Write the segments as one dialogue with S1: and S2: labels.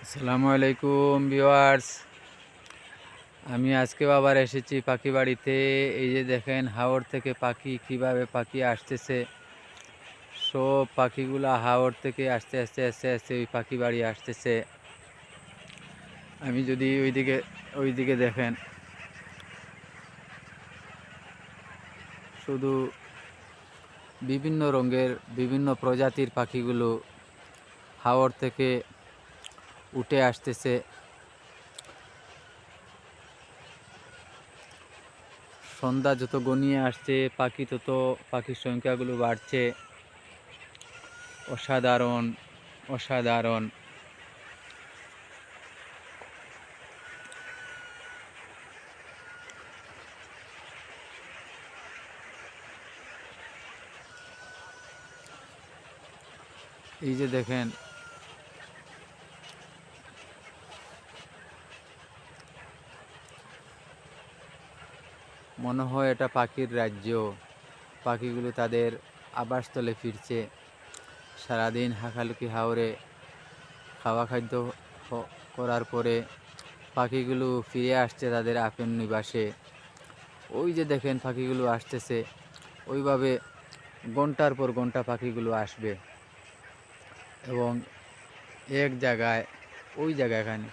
S1: আসসালামু আলাইকুম ভিউয়ার্স। আমি আজকেও আবার এসেছি পাখি বাড়িতে। এই যে দেখেন হাওর থেকে কিভাবে পাখি আসতেছে। সব পাখিগুলা হাওর থেকে আস্তে আস্তে আস্তে আস্তে ওই পাখি বাড়ি আসতেছে। আমি যদি ওইদিকে দেখেন, শুধু বিভিন্ন রঙের বিভিন্ন প্রজাতির পাখিগুলো হাওর থেকে উঠে আসতেছে। সন্ধ্যা যত গনিয়ে আসছে পাখির সংখ্যাগুলো বাড়ছে। অসাধারণ অসাধারণ। এই যে দেখেন, মনে হয় এটা পাখির রাজ্য। পাখিগুলো তাদের আবাসস্থলে ফিরছে। সারাদিন হাঁকালুকি হাওরে খাওয়া খাদ্য করার পরে পাখিগুলো ফিরে আসছে তাদের আপন নিবাসে। ওই যে দেখেন পাখিগুলো আসতেছে, ওইভাবে ঘন্টার পর ঘন্টা পাখিগুলো আসবে এবং এক জায়গায় ওই জায়গাখানে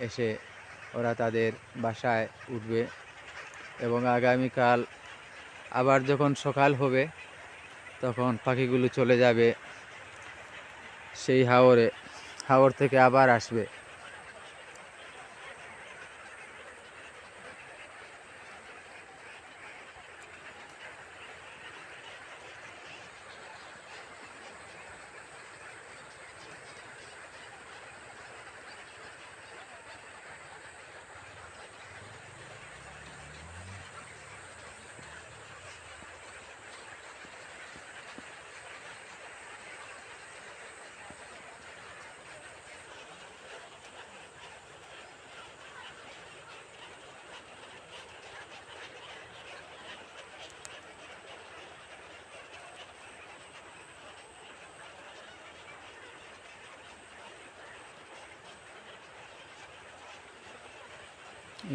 S1: এসে ওরা তাদের বাসায় উঠবে এবং আগামীকাল আবার যখন সকাল হবে তখন পাখিগুলো চলে যাবে সেই হাওর থেকে আবার আসবে।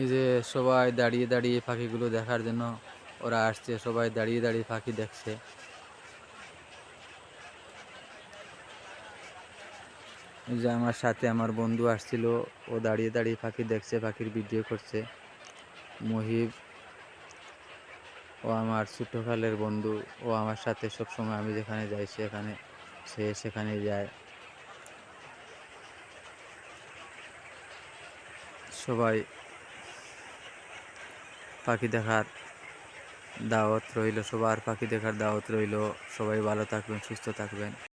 S1: এই যে সবাই দাঁড়িয়ে দাঁড়িয়ে পাখিগুলো দেখার জন্য ওরা আসছে, সবাই দাঁড়িয়ে দাঁড়িয়ে পাখি দেখছে। এই যে আমার সাথে আমার বন্ধু আসছিল, ও দাঁড়িয়ে দাঁড়িয়ে পাখি দেখছে, পাখির ভিডিও করছে। মুহিব, ও আমার ছোট্টকালের বন্ধু। ও আমার সাথে সবসময় আমি যেখানে যাই সেখানে যায়। সবাই পাখি দেখার দাওয়াত রইল, সবার পাখি দেখার দাওয়াত রইল। সবাই ভালো থাকবেন, সুস্থ থাকবেন।